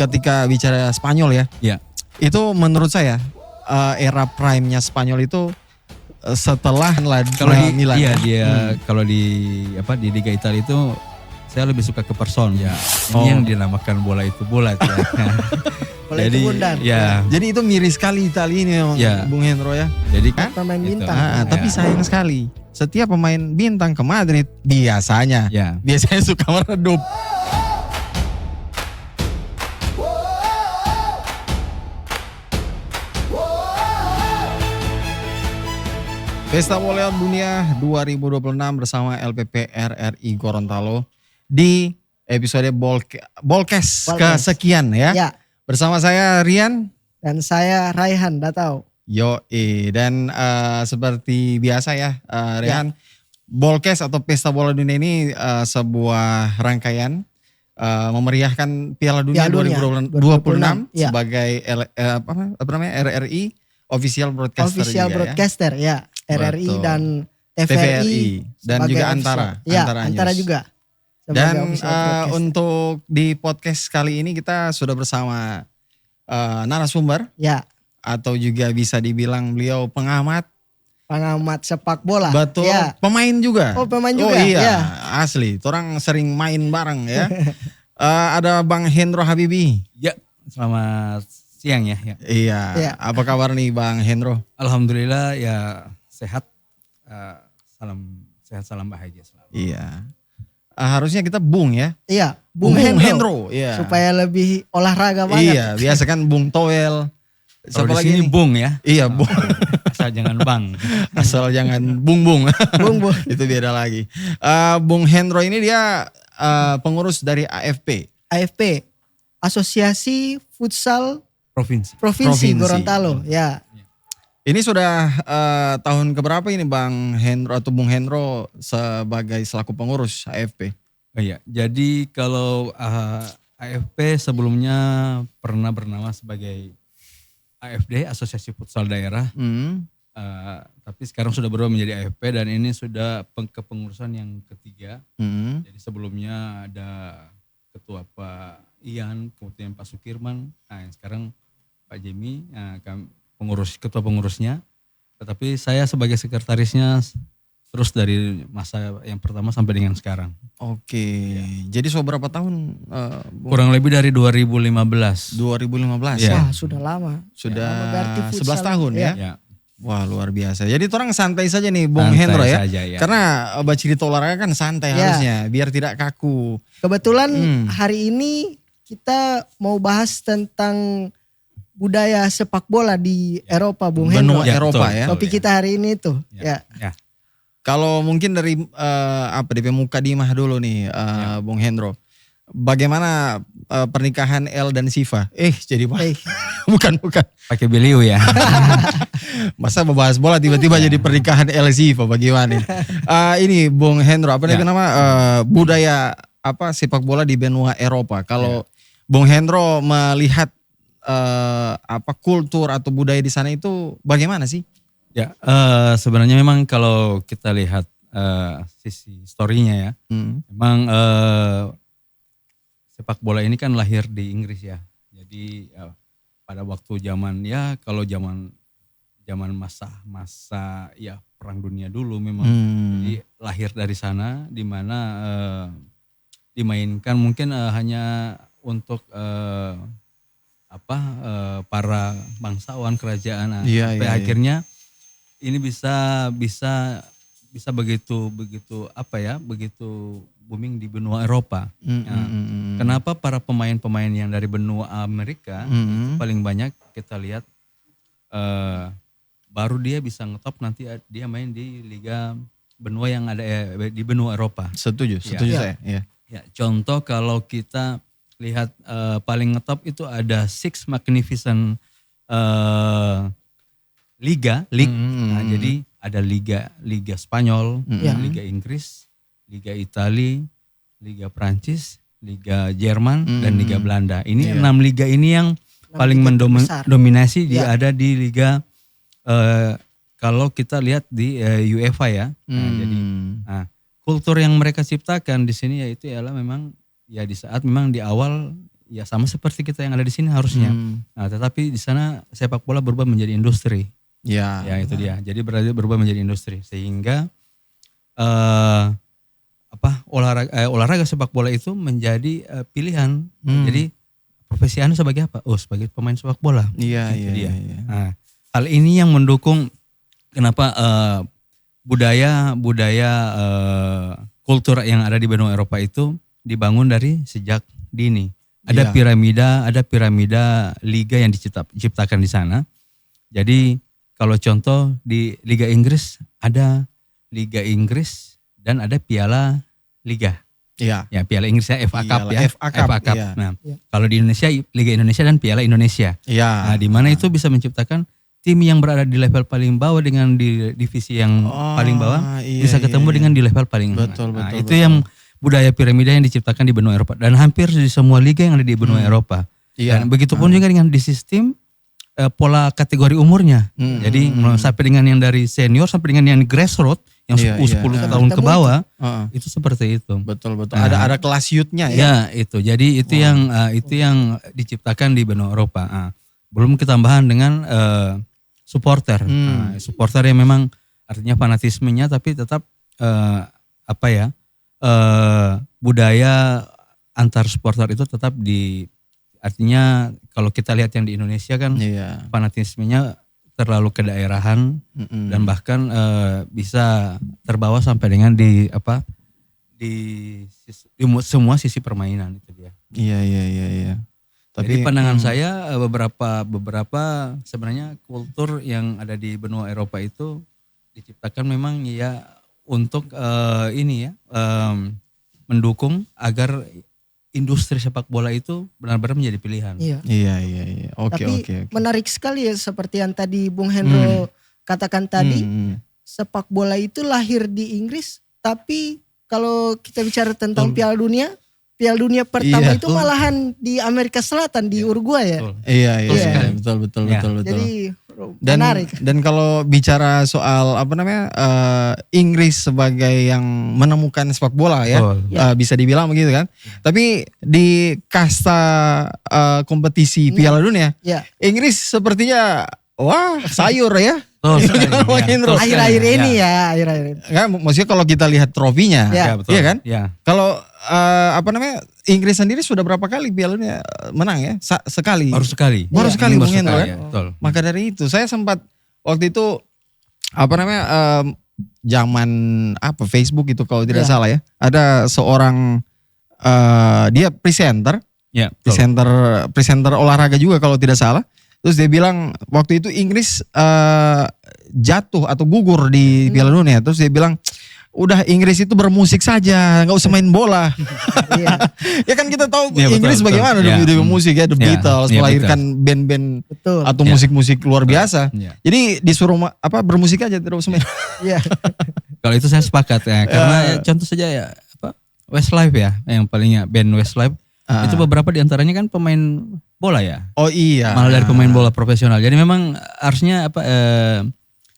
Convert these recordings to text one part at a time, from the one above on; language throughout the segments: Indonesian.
ketika bicara Spanyol ya. Ya. Itu menurut saya era prime-nya Spanyol itu setelah Kalau di Milan. iya dia kalau di Liga Italia itu saya lebih suka ke person ya. Ini yang dinamakan bola itu bulat ya. Bola Jadi itu bundar. ya. Jadi itu miris sekali Italia ini memang Ya. Bung Hendro ya. Jadi Pemain gitu. bintang. Tapi sayang sekali. Setiap pemain bintang ke Madrid biasanya suka meredup. Pesta Bola Dunia 2026 bersama LPP RRI Gorontalo di episode Bolkes kesekian ya. Ya. Bersama saya Rian Dan saya Raihan Datau. Dan seperti biasa ya Rian, Bolkes atau Pesta Bola Dunia ini sebuah rangkaian memeriahkan Piala Dunia 2026 sebagai RRI Official Broadcaster Official juga, Broadcaster ya. RRI Betul. dan TVRI dan juga Antara Antara News. juga. Dan untuk di podcast kali ini kita sudah bersama narasumber atau juga bisa dibilang beliau pengamat sepak bola. betul ya. Pemain juga. Pemain juga. Iya asli orang sering main bareng ya. Ada Bang Hendro Habibi. Ya, selamat siang ya. Iya. Apa kabar nih Bang Hendro? Alhamdulillah ya sehat. Salam sehat, salam bahagia selalu. Iya. Harusnya kita Bung ya. Iya, Bung Hendro. Iya. Supaya lebih olahraga banget. Iya, biasa kan Bung Toel. Kalau di sini Bung ya. Iya, Bung. Asal jangan Bang. Asal jangan Bung. Bung. Itu beda lagi. Bung Hendro ini dia pengurus dari AFP. AFP, Asosiasi Futsal Provinsi. Gorontalo. Ya. Ini sudah tahun keberapa ini Bang Hendro atau Bung Hendro sebagai selaku pengurus AFP? Oh iya, jadi kalau AFP sebelumnya pernah bernama sebagai AFD, Asosiasi Futsal Daerah. Tapi sekarang sudah berubah menjadi AFP dan ini sudah kepengurusan yang ketiga. Jadi sebelumnya ada Ketua Pak Ian, kemudian Pak Sukirman, yang sekarang Pak Jemi, ketua pengurusnya. Tetapi saya sebagai sekretarisnya terus dari masa yang pertama sampai dengan sekarang. Oke, jadi berapa tahun? Kurang lebih dari 2015. 2015 ya. Wah, sudah lama. Sudah berarti 11 tahun ya. Wah luar biasa. Jadi orang santai saja nih Bung Santai Hendro ya. saja, ya. Karena cerita olahraga kan santai harusnya biar tidak kaku. Kebetulan hari ini kita mau bahas tentang budaya sepak bola di Eropa, Bung Hendro. Benua Eropa ya. Topik kita hari ini tuh. Ya. Kalau mungkin dari DP Mukadimah dulu nih Bung Hendro. Bagaimana pernikahan El dan Siva? Jadi bukan. Pakai beliau ya. Masa membahas bola tiba-tiba jadi pernikahan El Siva bagaimana? Ini Bung Hendro nama budaya sepak bola di benua Eropa. Kalau Bung Hendro melihat kultur atau budaya di sana itu bagaimana sih? Ya, sebenarnya memang kalau kita lihat sisi historinya ya, memang sepak bola ini kan lahir di Inggris ya. Jadi pada waktu zaman kalau zaman masa ya Perang Dunia dulu memang jadi lahir dari sana, di mana dimainkan mungkin hanya untuk para bangsawan kerajaan sampai akhirnya ini bisa begitu booming di benua Eropa. Kenapa para pemain-pemain yang dari benua Amerika itu paling banyak kita lihat baru dia bisa ngetop nanti dia main di liga benua yang ada di benua Eropa. Setuju saya. Ya, contoh kalau kita lihat paling ngetop itu ada Six Magnificent League. Nah, jadi ada Liga Spanyol, Liga Inggris, Liga Italia, Liga Prancis, Liga Jerman dan Liga Belanda. Ini 6 liga ini yang paling mendominasi ada di liga kalau kita lihat di UEFA ya. Jadi kultur yang mereka ciptakan di sini yaitu ialah memang ya di saat memang di awal ya sama seperti kita yang ada di sini harusnya. Nah, tetapi di sana sepak bola berubah menjadi industri. Ya. Ya itu dia. Jadi berubah menjadi industri sehingga olahraga sepak bola itu menjadi pilihan. Jadi profesi Anda sebagai apa? Oh, sebagai pemain sepak bola. Iya, Itu iya, dia. iya. Nah, hal ini yang mendukung kenapa budaya kultur yang ada di benua Eropa itu dibangun dari sejak dini. Ada piramida liga yang diciptakan di sana. Jadi kalau contoh di Liga Inggris ada Liga Inggris dan ada Piala Liga. Iya. Ya, Piala Inggris ya FA Cup ya. FA Cup. Iya. Nah, kalau di Indonesia Liga Indonesia dan Piala Indonesia. Iya. Nah, di mana itu bisa menciptakan tim yang berada di level paling bawah dengan di divisi yang paling bawah bisa ketemu dengan di level paling betul. itu yang budaya piramida yang diciptakan di benua Eropa dan hampir di semua liga yang ada di benua Eropa. Iya. Dan begitupun juga dengan di sistem pola kategori umurnya. Jadi sampai dengan yang dari senior sampai dengan yang grassroots yang 10 tahun ke bawah itu seperti itu. Betul. Ada kelas youth-nya ya. Ya, itu. Jadi itu yang diciptakan di benua Eropa. Belum ketambahan dengan supporter. Supporter yang memang artinya fanatismenya tapi tetap budaya antar supporter itu tetap artinya kalau kita lihat yang di Indonesia kan fanatismenya terlalu kedaerahan dan bahkan bisa terbawa sampai dengan di semua sisi permainan itu dia. Iya. Tapi jadi pandangan saya beberapa sebenarnya kultur yang ada di benua Eropa itu diciptakan memang ya untuk mendukung agar industri sepak bola itu benar-benar menjadi pilihan. Iya. Oke. Menarik sekali ya seperti yang tadi Bung Hendro katakan tadi. Sepak bola itu lahir di Inggris, tapi kalau kita bicara tentang Piala Dunia pertama itu malahan di Amerika Selatan di Uruguay ya. Iya. Betul. Jadi menarik. Dan kalau bicara soal Inggris sebagai yang menemukan sepak bola ya, bisa dibilang begitu kan. Tapi di kasta kompetisi Piala Dunia, Inggris sepertinya sayur ya. Akhir-akhir ini. Kan, maksudnya kalau kita lihat trofinya, iya kan? Kalau Inggris sendiri sudah berapa kali Piala Dunia menang ya? Sekali. Baru sekali. Bung Hendro ya. Maka Betul. dari itu saya sempat waktu itu zaman Facebook itu kalau tidak salah ya. Ada seorang dia presenter olahraga juga kalau tidak salah. Terus dia bilang waktu itu Inggris jatuh atau gugur di Piala Dunia. Terus dia bilang udah Inggris itu bermusik saja, nggak usah main bola. Ya kan kita tahu Inggris bagaimana di musik ya, The Beatles melahirkan band-band atau musik-musik luar biasa. Jadi disuruh bermusik aja, tidak usah main. Kalau itu saya sepakat ya, karena contoh saja ya Westlife ya, yang palingnya band Westlife itu beberapa diantaranya kan pemain bola ya. Oh iya. Malah dari pemain bola profesional. Jadi memang harusnya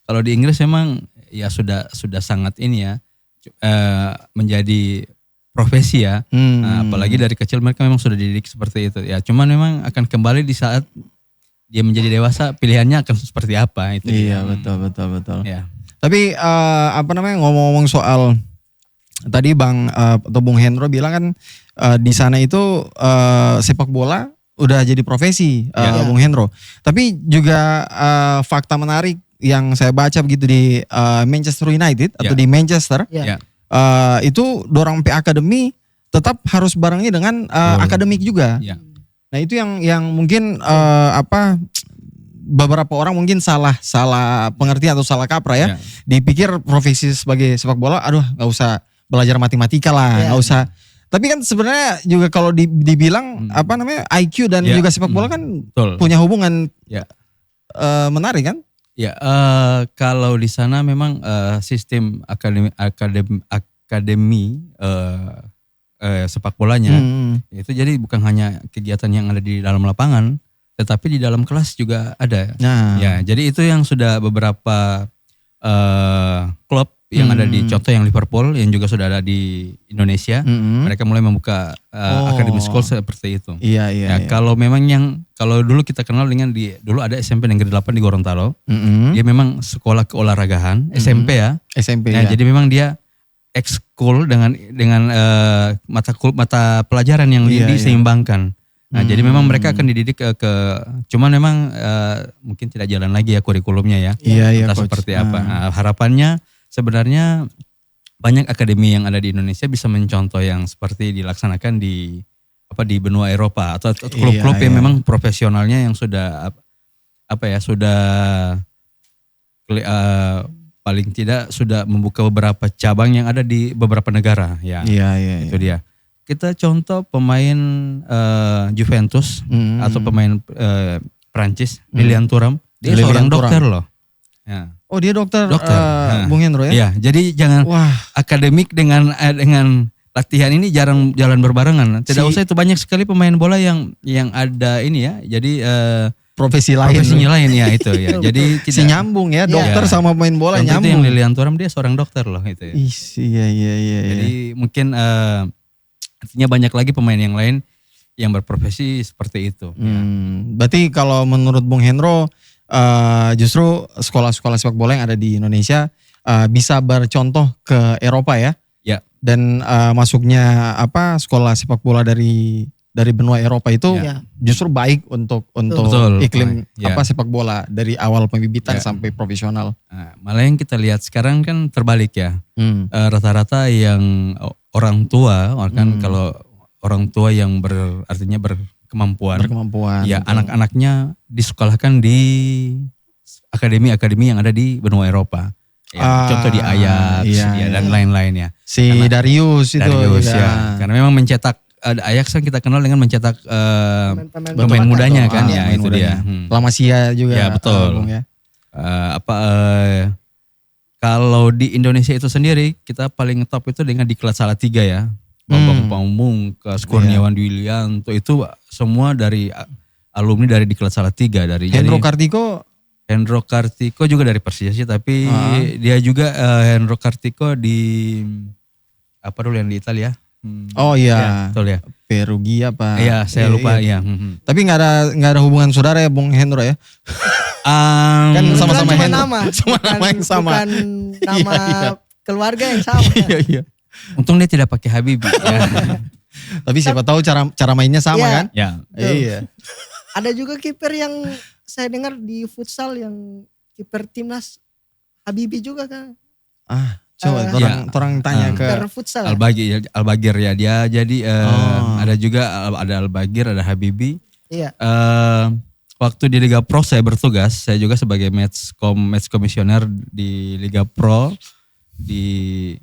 kalau di Inggris memang ya sudah sangat ini ya menjadi profesi ya. Apalagi dari kecil mereka memang sudah dididik seperti itu ya. Cuman memang akan kembali di saat dia menjadi dewasa pilihannya akan seperti apa itu. Iya betul. Ya. Tapi ngomong-ngomong soal tadi Bung Hendro bilang kan di sana itu sepak bola udah jadi profesi Bung Hendro. Tapi juga fakta menarik yang saya baca begitu di Manchester United atau di Manchester itu dorang P Academy tetap harus barengi dengan akademik juga. Nah itu yang mungkin beberapa orang mungkin salah pengertian atau salah kaprah ya. Dipikir profesi sebagai sepak bola, nggak usah belajar matematika lah, nggak usah. Tapi kan sebenarnya juga kalau dibilang IQ dan juga sepak bola kan punya hubungan menarik kan? Ya, kalau di sana memang sistem akademi sepak bolanya itu jadi bukan hanya kegiatan yang ada di dalam lapangan, tetapi di dalam kelas juga ada. Ya, jadi itu yang sudah beberapa klub yang ada di contoh yang Liverpool yang juga sudah ada di Indonesia. Mereka mulai membuka academy school seperti itu. Iya. Kalau memang kalau dulu kita kenal dengan dulu ada SMP Negeri 8 di Gorontalo. Dia memang sekolah keolahragaan SMP ya. SMP Nah, ya. jadi memang dia ekskul dengan mata pelajaran yang diseimbangkan. Nah, jadi memang mereka akan dididik cuman memang mungkin tidak jalan lagi ya kurikulumnya ya. Iya, Entah Coach. seperti apa. Nah, harapannya sebenarnya banyak akademi yang ada di Indonesia bisa mencontoh yang seperti dilaksanakan di benua Eropa atau klub-klub yang memang profesionalnya yang sudah sudah paling tidak sudah membuka beberapa cabang yang ada di beberapa negara ya. Iya. Itu dia. Kita contoh pemain Juventus atau pemain Prancis, Lilian Thuram, dia seorang dokter loh. Ya. Oh, dia dokter. Nah, Bung Hendro ya? Iya, jadi jangan akademik dengan latihan ini jarang jalan berbarengan. Tidak usah itu, banyak sekali pemain bola yang ada ini ya. Jadi profesinya lain ya itu ya. Jadi si nyambung ya, dokter sama pemain bola contoh nyambung. itu yang Lilian Thuram, dia seorang dokter loh itu. Ya. Iya. Jadi mungkin artinya banyak lagi pemain yang lain yang berprofesi seperti itu. Berarti kalau menurut Bung Hendro justru sekolah-sekolah sepak bola yang ada di Indonesia bisa bercontoh ke Eropa ya? Ya. Dan masuknya sekolah sepak bola dari benua Eropa itu justru baik untuk Betul. iklim sepak bola dari awal pembibitan sampai profesional. Nah, malah yang kita lihat sekarang kan terbalik ya. Rata-rata yang orang tua kan kalau orang tua yang artinya berkemampuan. Ya, anak-anaknya disekolahkan di akademi-akademi yang ada di benua Eropa. Ya, contoh di Ajax dan lain-lainnya. Darius itu ya. Karena memang mencetak Ajax kan kita kenal dengan mencetak pemain mudanya kan ya itu dia. La Masia juga. Ya betul. Kalau di Indonesia itu sendiri kita paling top itu dengan di kelas Salatiga ya. Bambang Pamungkas, Kurniawan Dwilianto itu semua dari alumni dari di kelas Salatiga dari Hendro Kartiko juga dari Persija sih, tapi dia juga Hendro Kartiko di apa dulu yang di Italia? Oh iya. Ya, betul ya. Perugia apa? Iya, saya lupa ya. Tapi nggak ada hubungan saudara ya Bung Hendro ya? Kan sama-sama Hendro. Nama. Sama nama yang sama. Bukan nama keluarga yang sama. Iya. Untung dia tidak pakai Habibie. Ya. Tapi siapa tahu cara mainnya sama kan? Ya. Iya. Ada juga kiper yang saya dengar di futsal yang kiper timnas Habibie juga kan. Coba orang tanya ke futsal. Albagir ya dia. Jadi ada juga ada Albagir, ada Habibie. Iya. Waktu di Liga Pro saya bertugas, saya juga sebagai match komisioner di Liga Pro di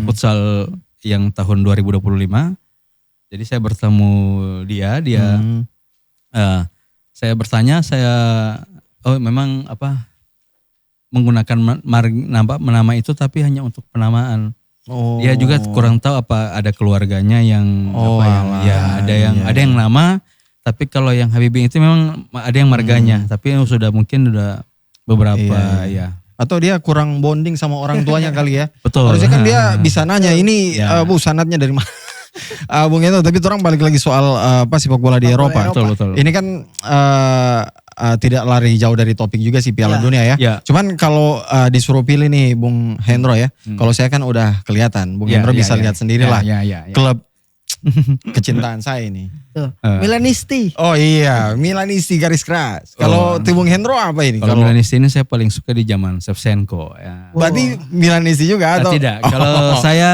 futsal yang tahun 2025. Jadi saya bertemu dia saya bertanya, memang menggunakan nama itu tapi hanya untuk penamaan. Dia juga kurang tahu apa ada keluarganya yang ada yang nama, tapi kalau yang Habibie itu memang ada yang marganya, tapi sudah beberapa ya. Atau dia kurang bonding sama orang tuanya kali ya. Betul. Harusnya kan dia bisa nanya ini Bu sanatnya dari mana? Bung Hendro, tapi orang balik lagi soal sepak bola di Eropa. Betul. Ini kan tidak lari jauh dari topik juga sih Piala Dunia ya. Cuman kalau disuruh pilih nih Bung Hendro ya, kalau saya kan udah kelihatan. Bung Hendro bisa lihat sendiri lah klub kecintaan saya ini. Milanisti. Oh iya, Milanisti garis keras. Kalau tim Bung Hendro apa ini? Kalau Milanisti ini saya paling suka di zaman Shevchenko. Ya. Berarti Milanisti juga atau? Tidak. Kalau saya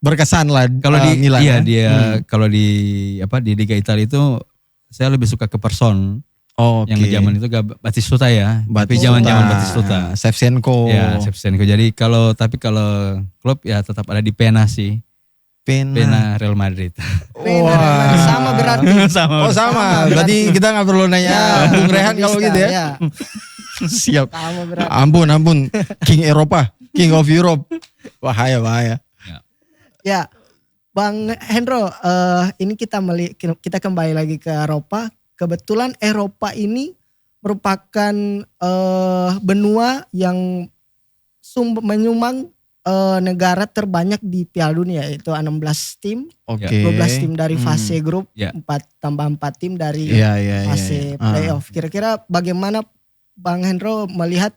berkesan lah kalau di Milan. Iya dia kalau di Liga Italia itu saya lebih suka ke Person. Yang di zaman itu Batistuta ya. Tapi zaman-zaman Batistuta. Shevchenko. Ya, Shevchenko. Jadi kalau klub ya tetap ada di Pena sih. Pena Real Madrid. Sama berarti. Sama. Berarti kita nggak perlu nanya Bung Rehan kalau gitu ya. Siap. Ampun. King Eropa. King of Europe. Bahaya. Ya, Bang Hendro, ini kita kembali lagi ke Eropa. Kebetulan Eropa ini merupakan benua yang menyumbang negara terbanyak di Piala Dunia, yaitu 16 tim, Oke. 12 tim dari fase grup, Ya. 4 tambah 4 tim dari Iya. fase playoff. Kira-kira bagaimana Bang Hendro melihat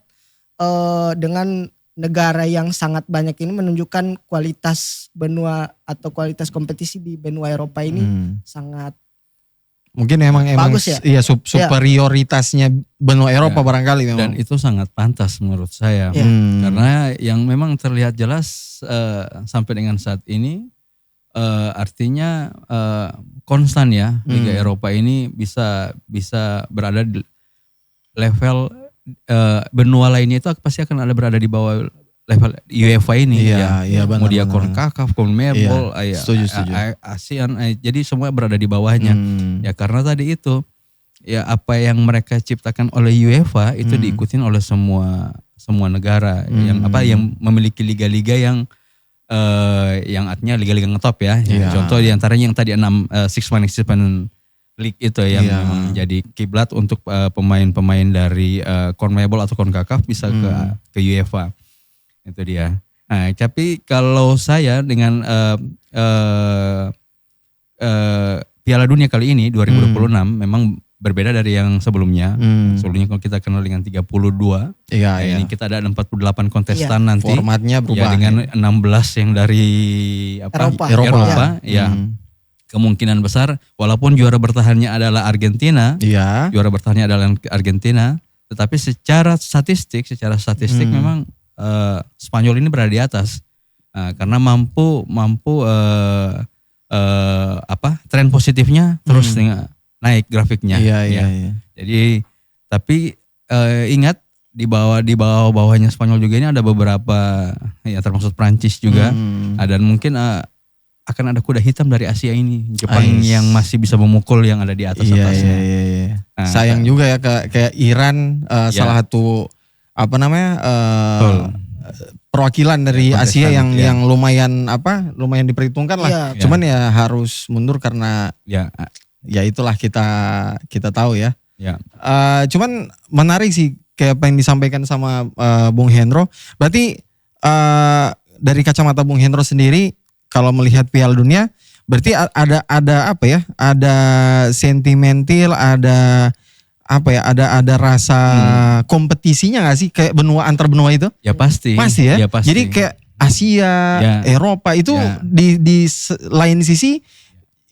dengan negara yang sangat banyak ini menunjukkan kualitas benua atau kualitas kompetisi di benua Eropa ini sangat Mungkin emang bagus ya? Iya superioritasnya benua Eropa barangkali memang. Dan itu sangat pantas menurut saya. Ya. Karena yang memang terlihat jelas sampai dengan saat ini artinya konstan ya Liga Eropa ini bisa berada di level benua lainnya itu pasti akan ada berada di bawah level UEFA ini. Iya, benar. Mau dia CONCACAF, CONMEBOL, setuju. ASEAN, jadi semua berada di bawahnya. Ya karena tadi itu ya apa yang mereka ciptakan oleh UEFA itu diikutin oleh semua negara yang memiliki liga-liga yang artinya liga-liga ngetop ya. Iya. Contoh diantaranya yang tadi 6 man league itu yang memang jadi kiblat untuk pemain-pemain dari CONMEBOL atau CONCACAF bisa ke UEFA. Itu dia. Nah, tapi kalau saya dengan Piala Dunia kali ini 2026 memang berbeda dari yang sebelumnya. Sebelumnya kalau kita kenal dengan 32. Iya. Ini kita ada 48 kontestan nanti. Formatnya berubah. Ya, dengan 16 yang dari Eropa. Ya. Kemungkinan besar walaupun juara bertahannya adalah Argentina. Iya. Juara bertahannya adalah Argentina, tetapi secara statistik memang Spanyol ini berada di atas karena mampu tren positifnya terus naik grafiknya. Iya. Jadi tapi ingat di bawahnya Spanyol juga ini ada beberapa ya termasuk Prancis juga. Dan mungkin akan ada kuda hitam dari Asia ini, Jepang yang masih bisa memukul yang ada di atasnya. Iya. Sayang juga ya kayak Iran salah satu perwakilan dari Asia yang lumayan diperhitungkan lah. Iya. Cuman ya harus mundur karena ya itulah kita tahu ya. Cuman menarik sih kayak apa yang disampaikan sama Bung Hendro. Berarti dari kacamata Bung Hendro sendiri kalau melihat Piala Dunia berarti ada apa ya? Ada sentimental, ada rasa kompetisinya gak sih kayak antar benua itu? Ya pasti. Pasti ya. Ya, pasti. Jadi kayak Asia, Eropa itu di lain sisi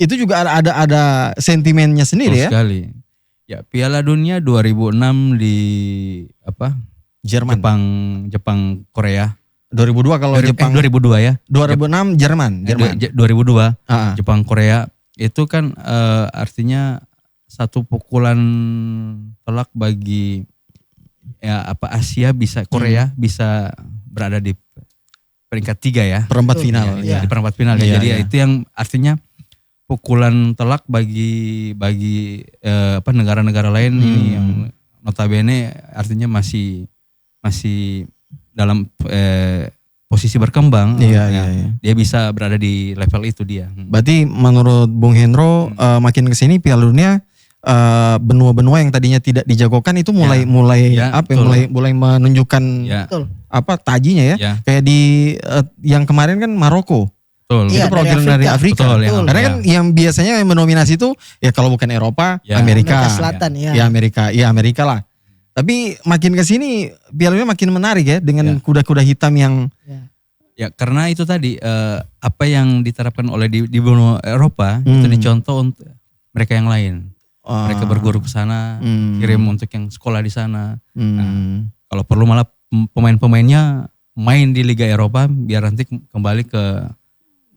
itu juga ada sentimennya sendiri. Betul sekali. Ya Piala Dunia 2006 di Jerman. Jepang Korea. 2002 kalau Jepang. 2002 ya. 2006 Jerman. 2002 Jepang Korea itu kan artinya satu pukulan telak bagi Asia Korea bisa berada di peringkat 3 ya. Perempat final. Di perempat final ya. Jadi itu yang artinya pukulan telak bagi negara-negara lain ini yang notabene artinya masih dalam posisi berkembang. Dia bisa berada di level itu dia. Berarti menurut Bung Hendro makin kesini Piala Dunia benua-benua yang tadinya tidak dijagokan itu mulai menunjukkan tajinya ya. Kayak di yang kemarin kan Maroko. Betul. Itu perwakilan dari Afrika. Betul. Karena kan yang biasanya yang mendominasi itu ya kalau bukan Eropa, Amerika. Amerika Selatan Amerika lah. Tapi makin kesini Piala Dunia makin menarik ya dengan kuda-kuda hitam yang ya karena itu tadi apa yang diterapkan oleh di benua Eropa itu dicontoh untuk mereka yang lain. Mereka berguru ke sana, kirim untuk yang sekolah di sana. Nah, kalau perlu malah pemain-pemainnya main di Liga Eropa biar nanti kembali ke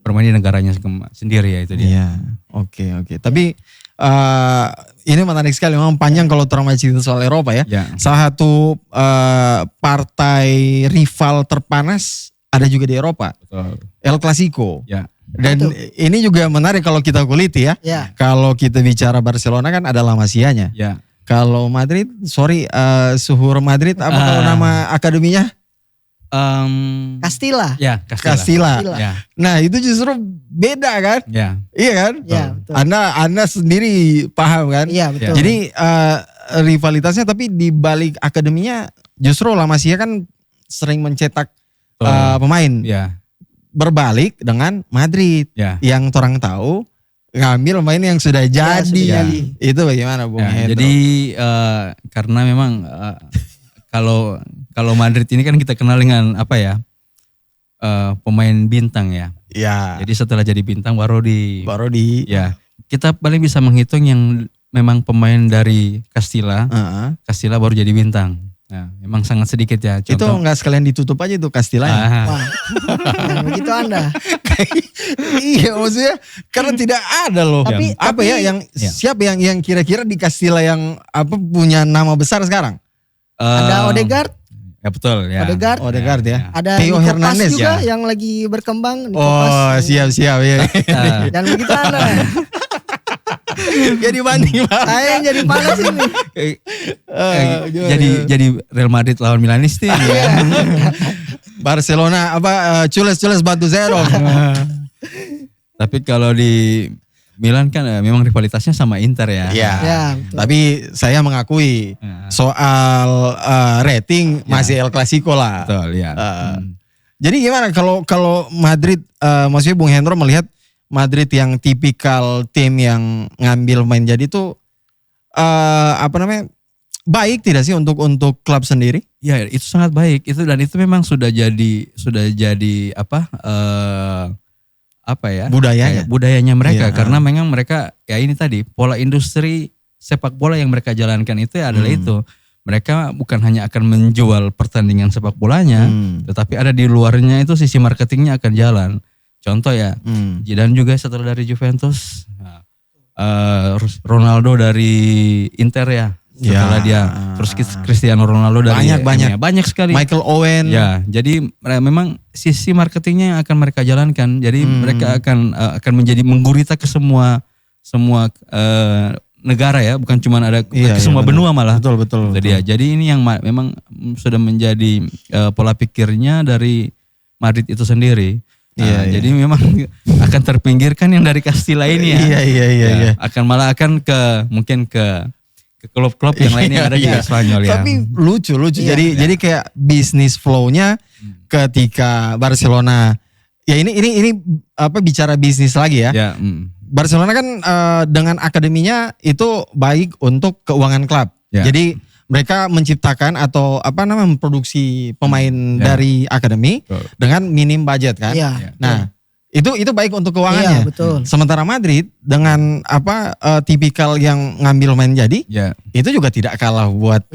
bermain di negaranya sendiri ya itu dia. Iya, oke. Tapi ini menarik sekali, memang panjang kalau terang cerita soal Eropa ya. Salah satu partai rival terpanas ada juga di Eropa. Betul. El Clasico. Ya. Dan ini juga menarik kalau kita kuliti ya. Kalau kita bicara Barcelona kan ada La Masia-nya. Kalau Madrid, Suhur Madrid apa kalau nama akademinya? Castilla. Ya, Castilla. Nah, itu justru beda kan? Iya kan? Iya, betul. Anda sendiri paham kan? Iya, betul. Jadi rivalitasnya, tapi di balik akademinya justru La Masia kan sering mencetak pemain. Ya. Berbalik dengan Madrid yang orang tahu ngambil pemain yang sudah jadi. Itu bagaimana Bung Hendro? Jadi karena memang kalau Madrid ini kan kita kenal dengan apa ya? Pemain bintang ya. Ya. Jadi setelah jadi bintang baru di ya. Kita paling bisa menghitung yang memang pemain dari Castilla. Castilla baru jadi bintang. Nah, memang sangat sedikit ya. Contoh, itu nggak sekalian ditutup aja tuh Castilla. Wah, yang begitu Anda. Iya maksudnya karena tidak ada loh. Tapi, apa ya yang siapa yang kira-kira di Castilla yang apa punya nama besar sekarang? Ada Odegaard. Ya betul ya. Odegaard ya. Ada Theo Nico Hernandez juga yang lagi berkembang. Siap ya. Dan begitu Anda. Jadi banding Pak. Saya yang jadi panas ini. Jadi Real Madrid lawan Milanisti ya. Barcelona cules bantu zero. Tapi kalau di Milan kan memang rivalitasnya sama Inter ya. Iya. Tapi saya mengakui soal rating masih El Clasico lah. Betul ya. Jadi gimana kalau Madrid maksudnya Bung Hendro melihat Madrid yang tipikal tim yang ngambil main jadi itu baik tidak sih untuk klub sendiri? Ya itu sangat baik itu dan itu memang sudah jadi budayanya mereka karena memang mereka ya ini tadi pola industri sepak bola yang mereka jalankan itu adalah itu mereka bukan hanya akan menjual pertandingan sepak bolanya tetapi ada di luarnya itu sisi marketingnya akan jalan. Contoh ya Zidane juga setelah dari Juventus, Ronaldo dari Inter ya setelah dia terus Cristiano Ronaldo dari banyak sekali Michael Owen ya jadi memang sisi marketingnya yang akan mereka jalankan jadi mereka akan menjadi menggurita ke semua negara ya bukan cuma ada ke semua benua malah betul. Jadi ini yang memang sudah menjadi pola pikirnya dari Madrid itu sendiri. Jadi memang akan terpinggirkan yang dari Castilla ini ya. Iya. Akan mungkin ke klub-klub yang lainnya ada di Spanyol ya. Tapi lucu. Jadi kayak bisnis flow-nya ketika Barcelona ya ini bicara bisnis lagi ya. Barcelona kan dengan akademinya itu baik untuk keuangan klub. Jadi mereka menciptakan atau memproduksi pemain dari akademi dengan minim budget kan. Nah, itu baik untuk keuangannya. Betul. Sementara Madrid dengan tipikal yang ngambil main jadi, itu juga tidak kalah buat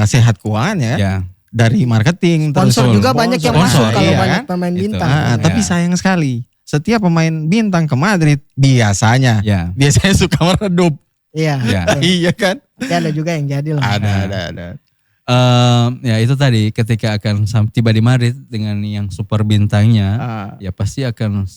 sehat keuangannya. Dari marketing, sponsor juga banyak yang masuk kalau banyak kan? pemain bintang. Tapi sayang sekali, setiap pemain bintang ke Madrid biasanya suka meredup. Iya kan? Tapi ada juga yang jadi loh. Ada. Ya itu tadi ketika akan tiba di Madrid dengan yang super bintangnya, ya pasti akan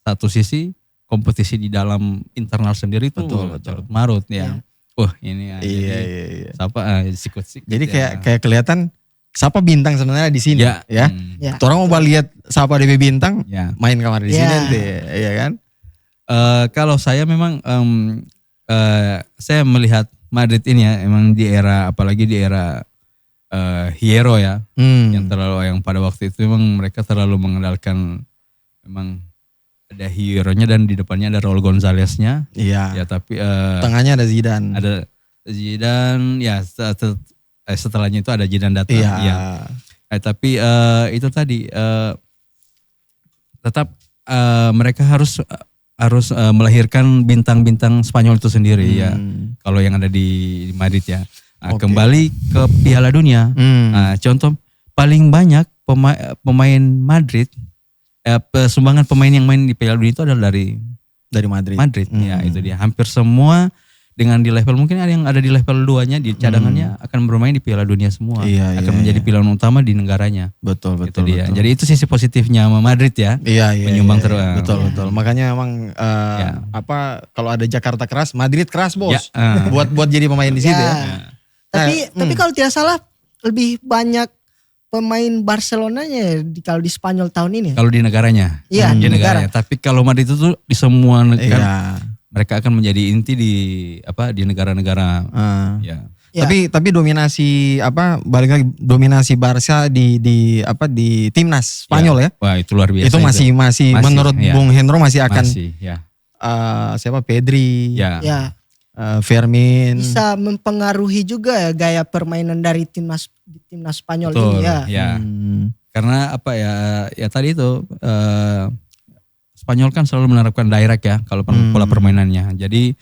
satu sisi kompetisi di dalam internal sendiri itu carut marut ya. Ini iya. siapa sikut-sikut. Jadi kayak kelihatan siapa bintang sebenarnya di sini ya. Orang mau lihat siapa DB bintang main kamar di sini nanti, ya kan? Kalau saya memang saya melihat Madrid ini ya emang di era apalagi di era Hierro ya yang pada waktu itu memang mereka terlalu mengandalkan memang ada Hierro-nya dan di depannya ada Raul Gonzalez-nya. Iya. Ya tapi tengahnya ada Zidane. Ada Zidane ya setelahnya itu ada Zidane datang. Iya. Tapi itu tadi tetap mereka harus melahirkan bintang-bintang Spanyol itu sendiri ya. Kalau yang ada di Madrid ya. Kembali ke Piala Dunia. Contoh paling banyak pemain Madrid, sumbangan pemain yang main di Piala Dunia itu adalah dari Madrid. Ya itu dia. Hampir semua dengan di level mungkin ada yang ada di level 2-nya di cadangannya akan bermain di Piala Dunia semua. Akan menjadi pilihan utama di negaranya. Betul. Jadi itu sisi positifnya Madrid ya. Menyumbang terus. Betul. Makanya emang kalau ada Jakarta keras, Madrid keras bos. Buat jadi pemain di situ ya. Tapi kalau tidak salah lebih banyak pemain Barcelonanya kalau di Spanyol tahun ini. Kalau di negaranya. Iya, di negaranya. Tapi kalau Madrid itu tuh di semua negara. Mereka akan menjadi inti di negara-negara. Ya. Tapi dominasi balik lagi dominasi Barca di timnas Spanyol ya. Wah itu luar biasa. Itu masih menurut ya. Bung Hendro masih akan ya. Siapa Pedri, Ya. Fermin. Bisa mempengaruhi juga ya gaya permainan dari timnas Spanyol Betul, ini ya. ya. Karena ya tadi itu Spanyol kan selalu menerapkan direct ya kalau pola permainannya. Jadi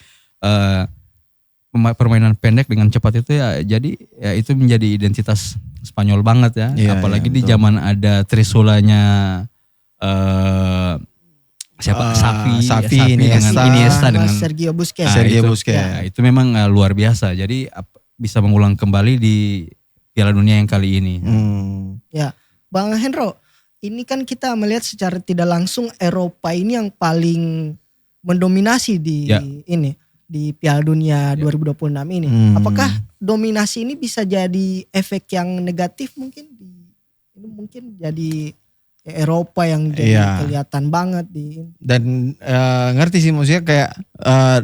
permainan pendek dengan cepat itu ya jadi ya itu menjadi identitas Spanyol banget ya. Iya, Apalagi iya, di betul. zaman ada Trisulanya siapa Xavi, dengan Iniesta Sama dengan Sergio Busquets. Sergio itu, Busquets. ya, itu memang luar biasa. Jadi bisa mengulang kembali di Piala Dunia yang kali ini. Ya, Bang Hendro, ini kan kita melihat secara tidak langsung Eropa ini yang paling mendominasi di Piala Dunia 2026 ini. Apakah dominasi ini bisa jadi efek yang negatif mungkin? Ini mungkin jadi Eropa yang jadi kelihatan banget Dan ngerti sih maksudnya kayak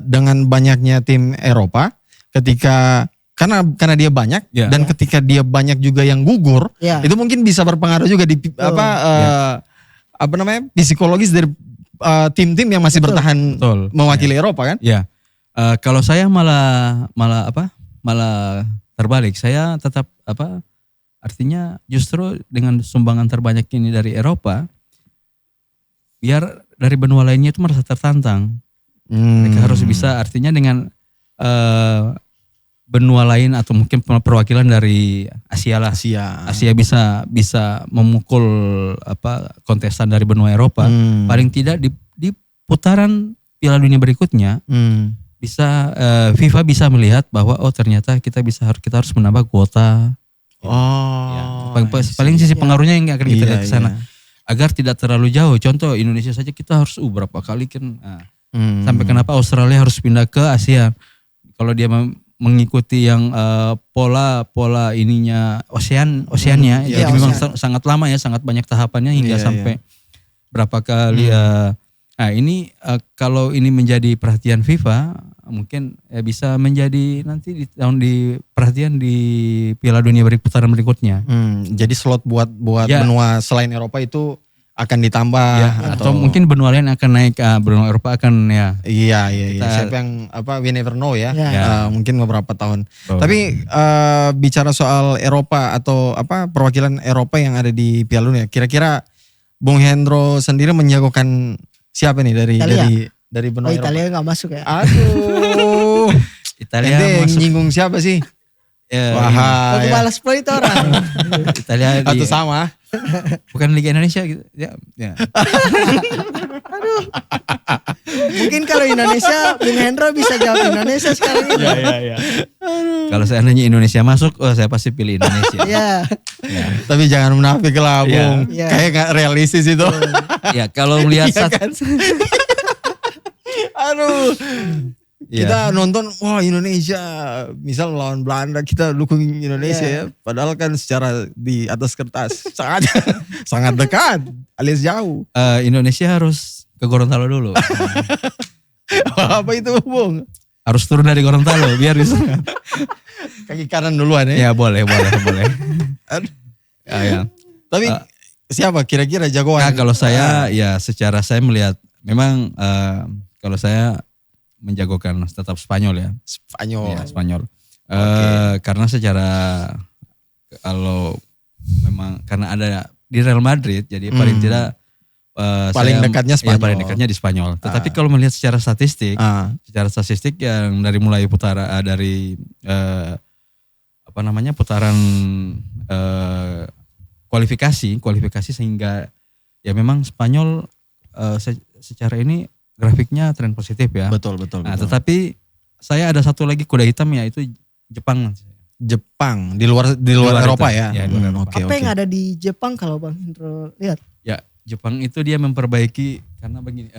dengan banyaknya tim Eropa ketika karena dia banyak dan ketika dia banyak juga yang gugur, itu mungkin bisa berpengaruh juga di psikologis dari tim-tim yang masih bertahan mewakili Eropa kan? Ya. Kalau saya malah terbalik. Saya tetap artinya justru dengan sumbangan terbanyak ini dari Eropa, biar dari benua lainnya itu merasa tertantang. Mereka harus bisa artinya dengan benua lain atau mungkin perwakilan dari Asia lah. Asia bisa memukul kontestan dari benua Eropa. Paling tidak di putaran Piala Dunia berikutnya bisa FIFA bisa melihat bahwa ternyata kita harus menambah kuota. Paling sisi pengaruhnya yang akan kita lihat ke sana. Agar tidak terlalu jauh. Contoh Indonesia saja kita harus berapa kali kan. Sampai kenapa Australia harus pindah ke Asia. Kalau dia mengikuti yang pola ininya Oceania jadi memang sangat lama ya, sangat banyak tahapannya hingga sampai berapa kali ini kalau ini menjadi perhatian FIFA mungkin bisa menjadi nanti di perhatian di Piala Dunia putaran berikutnya. Jadi slot buat benua selain Eropa itu akan ditambah atau mungkin benua lain akan naik, benua Eropa akan Iya. Siapa yang we never know ya. Mungkin beberapa tahun. Tapi bicara soal Eropa atau perwakilan Eropa yang ada di Piala Dunia, kira-kira Bung Hendro sendiri menjagokan siapa nih dari benua Eropa? Italia nggak masuk ya? Aduh. Italia masuk. Nyinggung siapa sih? Aku balas poin itu orang. Italia atau sama? Bukan Liga Indonesia gitu. Ya. Aduh. Mungkin kalau Indonesia, Bung Hendro bisa jawab Indonesia sekarang ini. Iya. Kalau seandainya Indonesia masuk, saya pasti pilih Indonesia. Tapi jangan munafik lah, Bung. Kayak gak realistis itu. Ya kalau melihat aduh. Kita nonton, wah Indonesia, misal melawan Belanda, kita dukung Indonesia ya. Padahal kan secara di atas kertas sangat dekat, alias jauh. Indonesia harus ke Gorontalo dulu. Apa itu, Bung? Harus turun dari Gorontalo biar bisa. Kaki kanan duluan ya? Ya boleh. Tapi siapa kira-kira jagoan? Nah, kalau saya secara saya melihat memang kalau saya menjagokan tetap Spanyol ya. Spanyol. Karena secara kalau memang karena ada di Real Madrid jadi paling tidak paling dekatnya Spanyol. Paling dekatnya di Spanyol. Tetapi kalau melihat secara statistik yang dari mulai putaran kualifikasi sehingga ya memang Spanyol secara ini grafiknya tren positif ya. Betul. Tetapi saya ada satu lagi kuda hitam yaitu Jepang. Di luar Eropa ya. Apa yang ada di Jepang kalau Bang Hendro lihat? Ya Jepang itu dia memperbaiki karena begini.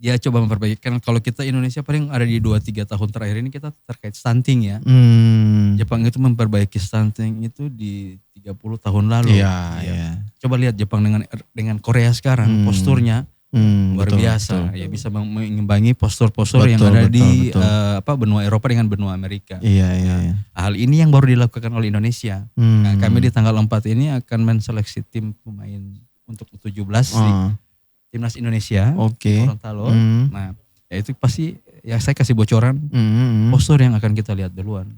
Dia coba memperbaiki kan kalau kita Indonesia paling ada di 2-3 tahun terakhir ini kita terkait stunting ya. Jepang itu memperbaiki stunting itu di 30 tahun lalu. Iya. Coba lihat Jepang dengan Korea sekarang posturnya. luar betul, biasa. betul. Ya bisa mengimbangi postur-postur yang Betul, ada betul, di betul. benua Eropa dengan benua Amerika. Iya, iya, iya. Hal ini yang baru dilakukan oleh Indonesia. Nah, kami di tanggal 4 ini akan menseleksi tim pemain untuk U17 di timnas Indonesia. Oke. Gorontalo. Nah, ya itu pasti ya saya kasih bocoran postur yang akan kita lihat duluan.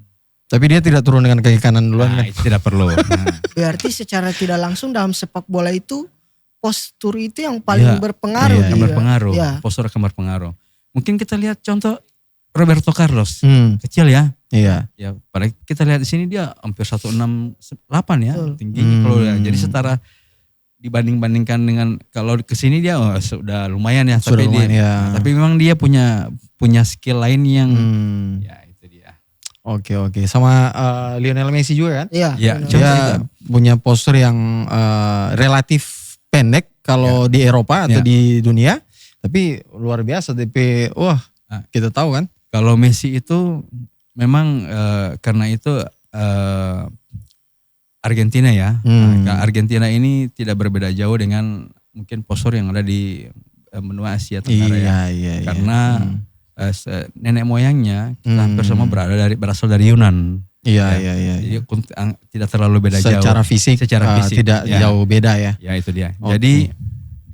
Tapi dia tidak turun dengan kaki kanan duluan Nah, kan? itu tidak perlu. Nah, Berarti secara tidak langsung dalam sepak bola itu postur itu yang paling berpengaruh. Iya, akan berpengaruh. Ya. Postur akan berpengaruh. Mungkin kita lihat contoh Roberto Carlos. Kecil ya. Iya. Ya, pada kita lihat di sini dia hampir 168 ya tingginya. Kalau jadi setara dibanding-bandingkan dengan kalau ke sini dia sudah lumayan ya, Sudah tapi lumayan, dia ya. tapi memang dia punya skill lain yang ya itu dia. Oke. Sama Lionel Messi juga kan? Iya. Ya, benar. contoh Dia itu. punya postur yang relatif pendek kalau di Eropa atau di dunia. Tapi luar biasa DP. Wah, kita tahu kan? Kalau Messi itu memang karena itu Argentina ya. Nah, Argentina ini tidak berbeda jauh dengan mungkin postur yang ada di benua Asia Tenggara Iya. Karena nenek moyangnya kita hampir semua berasal dari Yunan. Iya. Jadi tidak terlalu beda jauh. Secara fisik tidak jauh beda ya. Ya itu dia. Jadi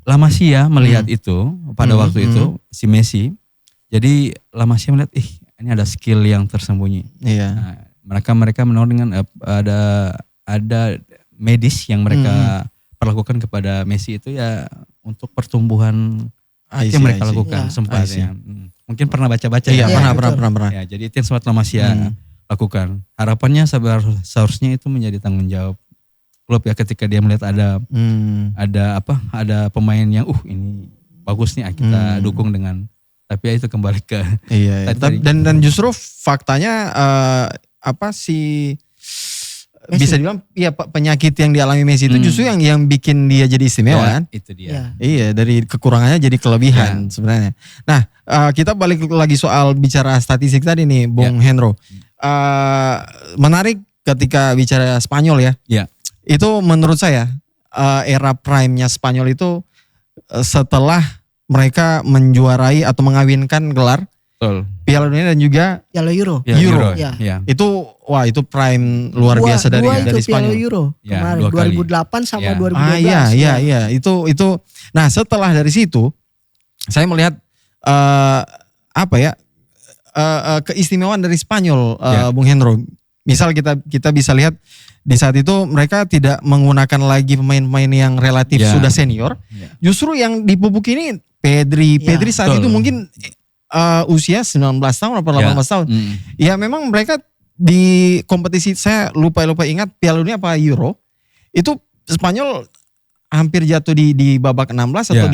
La Masia melihat itu pada waktu itu si Messi. Jadi La Masia melihat ini ada skill yang tersembunyi. Iya. Nah, mereka menolak dengan ada medis yang mereka perlakukan kepada Messi itu ya untuk pertumbuhan yang mereka lakukan sempat ya. Mungkin pernah baca-baca Iya, ya. pernah. Ya, jadi itu yang sempat La Masia lakukan. Harapannya seharusnya itu menjadi tanggung jawab klub ya ketika dia melihat ada pemain yang ini bagus nih kita dukung dengan, tapi ya itu kembali ke dan justru faktanya Messi. Bisa dibilang penyakit yang dialami Messi itu justru yang bikin dia jadi istimewa kan? Itu dia. Iya, dari kekurangannya jadi kelebihan sebenarnya. Nah, kita balik lagi soal bicara statistik tadi nih, Bung Hendro. Menarik ketika bicara Spanyol ya. Iya. Itu menurut saya era prime-nya Spanyol itu setelah mereka menjuarai atau mengawinkan gelar Piala Dunia dan juga Piala Euro. Euro. Ya. Itu Prime luar biasa dari Spanyol. Piala Euro ya, kemarin 2008 sama 2012. Iya. Itu. Nah, setelah dari situ saya melihat keistimewaan dari Spanyol, Bung Hendro. Misal kita bisa lihat di saat itu mereka tidak menggunakan lagi pemain-pemain yang relatif sudah senior. Justru yang dipupuk ini Pedri saat itu mungkin usia 19 tahun atau 18 tahun. Ya memang mereka di kompetisi, saya lupa ingat Piala Dunia apa Euro, itu Spanyol hampir jatuh di babak 16 atau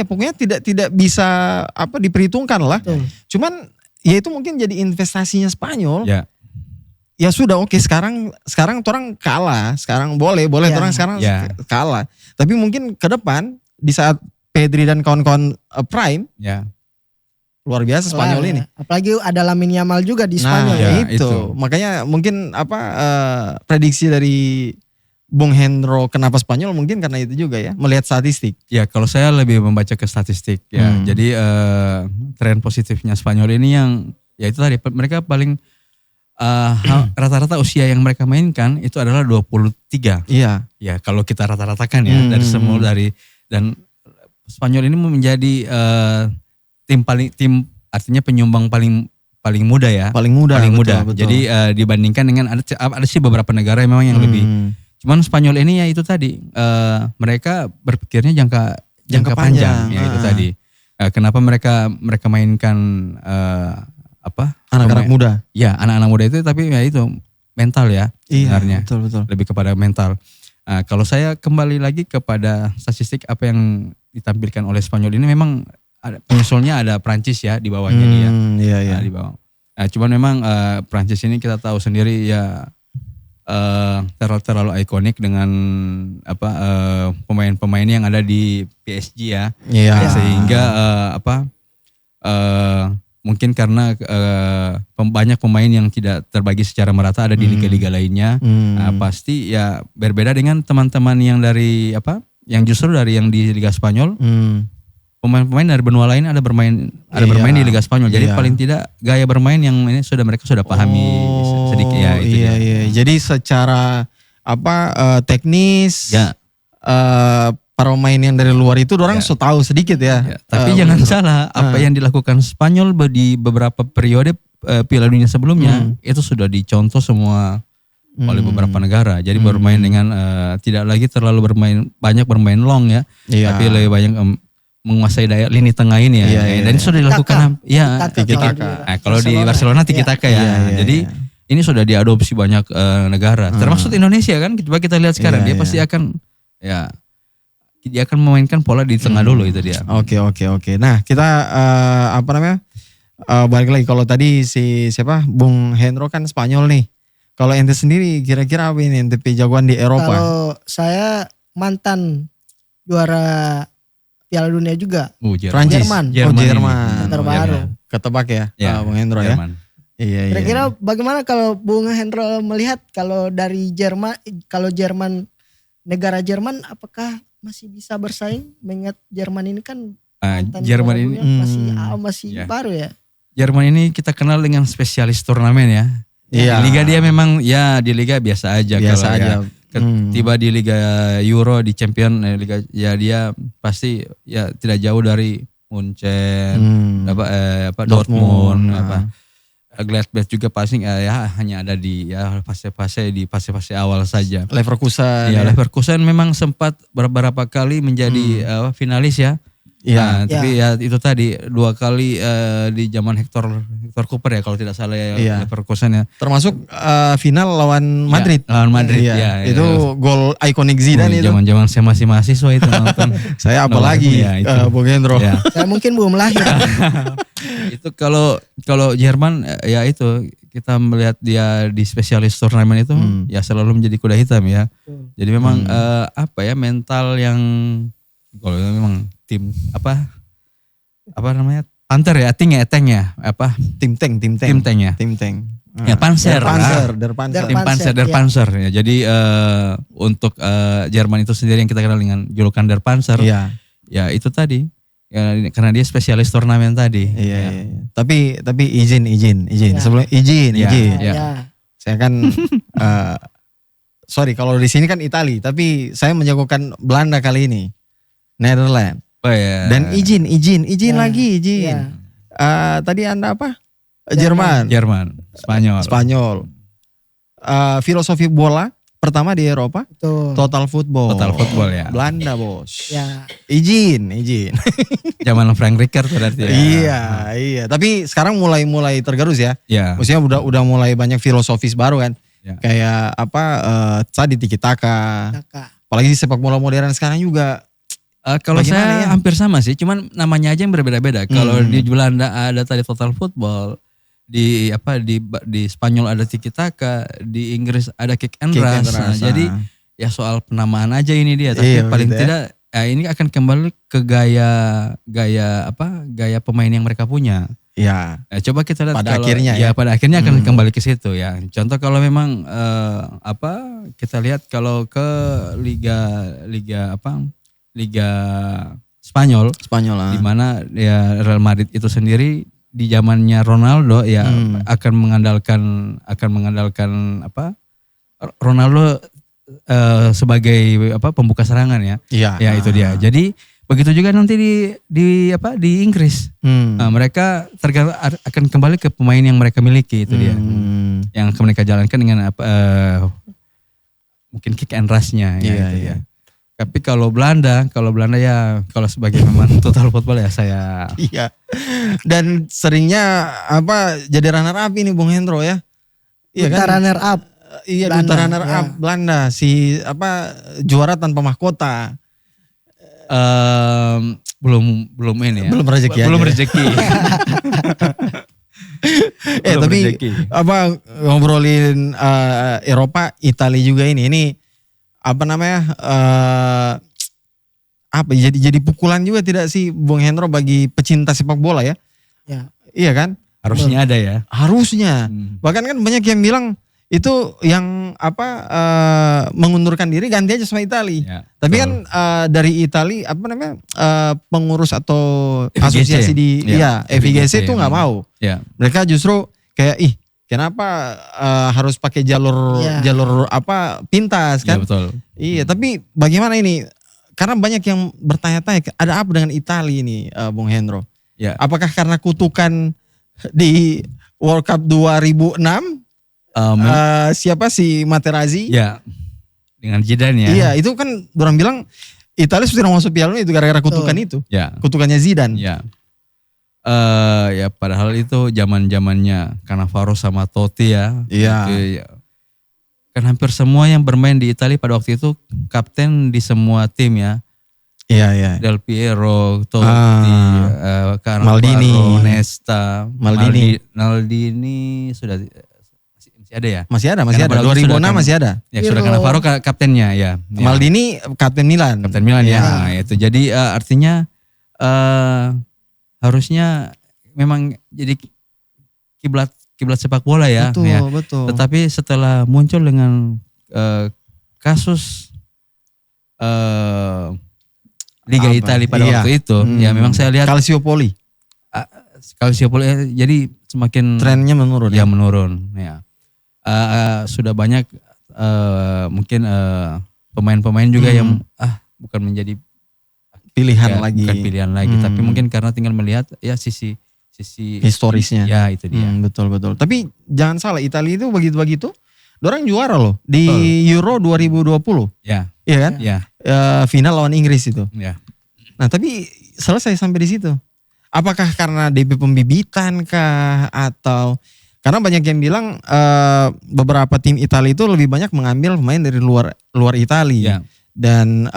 pokoknya tidak bisa diperhitungkan lah. Cuman ya itu mungkin jadi investasinya Spanyol. Ya sudah oke, sekarang orang kalah, sekarang boleh orang sekarang kalah. Tapi mungkin ke depan di saat Pedri dan kawan-kawan prime luar biasa Spanyol ini. Apalagi ada Lamine Yamal juga di Spanyol. Nah, itu. Makanya mungkin prediksi dari Bung Hendro kenapa Spanyol mungkin karena itu juga ya, melihat statistik. Ya, kalau saya lebih membaca ke statistik ya. Jadi tren positifnya Spanyol ini yang ya itu tadi mereka paling rata-rata usia yang mereka mainkan itu adalah 23. Iya. Ya, kalau kita rata-ratakan ya dari dan Spanyol ini menjadi tim artinya penyumbang paling muda ya. Paling muda. Betul. Jadi dibandingkan dengan ada sih beberapa negara memang yang lebih. Cuman Spanyol ini ya itu tadi mereka berpikirnya jangka panjang ya itu tadi. Kenapa mereka mainkan anak-anak muda? Ya, anak-anak muda itu tapi ya itu mental ya sebenarnya. Iya, betul. Lebih kepada mental. Kalau saya kembali lagi kepada statistik apa yang ditampilkan oleh Spanyol ini memang penyusulnya ada Prancis ya di bawahnya dia. Iya. Di bawah. Cuman memang Prancis ini kita tahu sendiri ya terlalu ikonik dengan pemain-pemain yang ada di PSG ya. Iya. Sehingga mungkin karena banyak pemain yang tidak terbagi secara merata ada di liga-liga lainnya. Pasti ya berbeda dengan teman-teman yang dari yang justru dari yang di Liga Spanyol. pemain-pemain dari benua lain ada bermain di Liga Spanyol. Jadi paling tidak gaya bermain yang ini mereka sudah pahami sedikit ya itu. Iya. Jadi secara teknis para pemain yang dari luar itu orang so tahu sedikit ya. Tapi jangan salah, apa yang dilakukan Spanyol di beberapa periode Piala Dunia sebelumnya itu sudah dicontoh semua oleh beberapa negara. Jadi bermain dengan tidak lagi terlalu banyak bermain long ya, tapi lebih banyak menguasai lini tengah ini ya. Dan itu sudah dilakukan tiki-taka. Nah, kalau di Barcelona tiki-taka ya. Jadi ini sudah diadopsi banyak negara, termasuk Indonesia kan. Coba kita lihat sekarang dia pasti akan dia akan memainkan pola di tengah dulu itu dia. Oke. Nah, kita balik lagi kalau tadi Bung Hendro kan Spanyol nih. Kalau ente sendiri kira-kira apa ini ente jagoan di Eropa? Kalau saya mantan juara Piala Dunia juga. Prancis. Jerman. Jerman. Terbaru. Ketebak ya, Bung Hendro Jerman. Iya. Kira-kira bagaimana kalau Bung Hendro melihat kalau dari Jerman, negara Jerman apakah masih bisa bersaing? Mengingat Jerman ini kan Jerman ini masih baru ya. Jerman ini kita kenal dengan spesialis turnamen ya. Iya. Di Liga dia memang di Liga biasa aja. Tiba di Liga Euro di Champion Liga dia pasti tidak jauh dari Munchen, Dortmund, Gladbach juga pasti hanya ada di fase-fase awal saja. Leverkusen. Leverkusen memang sempat beberapa kali menjadi finalis ya. Iya. Tapi itu tadi 2 kali di zaman Hector Cooper ya kalau tidak salah Leverkusen ya. Termasuk final lawan Madrid. Lawan Madrid Itu gol ikonik Zidane itu. Zaman saya masih mahasiswa itu nonton. Saya apalagi Bung Hendro. Saya mungkin belum lahir. Itu kalau Jerman itu kita melihat dia di spesialis turnamen itu selalu menjadi kuda hitam ya. Jadi memang mental yang kalau memang tim namanya Panther ya, Tank ya, Tim Tank ya. Tim Tank. Ya Panzer. Der Panzer ya. Jadi untuk Jerman itu sendiri yang kita kenal dengan julukan Der Panzer. Iya. Ya itu tadi. Ya, karena dia spesialis turnamen tadi. Iya. Tapi izin. Sebelum izin. Saya kan sorry kalau di sini kan Itali, tapi saya menjagokan Belanda kali ini. Netherlands. Oh, ya. Dan izin lagi. Tadi Anda apa? Jerman. Spanyol. Filosofi bola pertama di Eropa. Total football ya. Belanda bos. Ya. Izin. Zaman Frank Rijkaard berarti ya. Iya. Tapi sekarang mulai tergerus ya. Iya. Maksudnya udah mulai banyak filosofis baru kan. Ya. Kayak tadi tiki-taka. Apalagi sepak bola modern sekarang juga. Kalau saya hampir sama sih, cuman namanya aja yang berbeda-beda. Kalau di Belanda ada tadi total football, di Spanyol ada tiki taka, di Inggris ada kick and rush. Nah, jadi ya soal penamaan aja ini dia. Tapi paling tidak ini akan kembali ke gaya pemain yang mereka punya. Iya. Coba kita lihat pada akhirnya pada akhirnya akan kembali ke situ ya. Contoh kalau memang kita lihat kalau ke Liga Spanyol lah. Di mana ya Real Madrid itu sendiri di zamannya Ronaldo ya akan mengandalkan Ronaldo sebagai pembuka serangan ya. Iya. Ya itu dia. Jadi begitu juga nanti di Inggris. Nah, mereka akan kembali ke pemain yang mereka miliki itu dia. Yang mereka jalankan dengan mungkin kick and rush-nya ya. Iya. Tapi kalau Belanda ya kalau sebagai memang total football ya saya. Iya. Dan seringnya jadi runner up ini Bung Hendro ya. Iya kan? Runner up. Iya, duta runner up Belanda juara tanpa mahkota. Belum ini ya. Belum rezeki. Tapi rezeki. Ngobrolin Eropa, Italia juga ini jadi pukulan juga tidak sih Bung Hendro bagi pecinta sepak bola ya? Ya. Iya kan? Harusnya ada ya. Harusnya. Bahkan kan banyak yang bilang itu yang mengundurkan diri ganti aja sama Itali. Ya, Tapi betul. kan dari Itali pengurus atau FIGC. asosiasi di FIGC itu nggak mau. Ya. Mereka justru kayak kenapa harus pakai jalur pintas Ya, kan? betul. Iya, tapi bagaimana ini? Karena banyak yang bertanya-tanya ada apa dengan Itali ini, Bung Hendro? Ya. Apakah karena kutukan di World Cup 2006? Siapa si Materazzi? Ya. Dengan Zidane ya. Iya, itu kan orang bilang Italia sudah masuk Piala Dunia itu gara-gara kutukan itu. Ya. Kutukannya Zidane. Ya. Ya padahal itu zaman-zamannya Cannavaro sama Totti ya. Iya. Itu, ya. Kan hampir semua yang bermain di Italia pada waktu itu kapten di semua tim ya. Iya. Del Piero, Totti, Cannavaro, Maldini. Nesta, Maldini sudah masih ada ya. Masih ada. Karena pada waktu 2006 sudah masih ada. Ya sudah Cannavaro kaptennya ya. Maldini kapten Milan. Kapten Milan ya. Iya. Nah, itu jadi artinya harusnya memang jadi kiblat sepak bola ya. Betul, ya. betul. Tetapi setelah muncul dengan kasus Liga Italia pada waktu itu, ya memang saya lihat Calciopoli. Calciopoli jadi semakin Trennya menurun. ya menurun. Ya. Sudah banyak mungkin pemain-pemain juga yang bukan menjadi Pilihan lagi. bukan pilihan lagi, tapi mungkin karena tinggal melihat ya sisi Historisnya. ya itu dia. Betul. Tapi jangan salah, Italia itu begitu-begitu, dorang juara loh di Euro 2020. Ya, Iya kan? ya, Final lawan Inggris itu. ya. Nah tapi selesai sampai di situ. Apakah karena DP pembibitan kah, atau karena banyak yang bilang beberapa tim Italia itu lebih banyak mengambil pemain dari luar Italia. Ya. Dan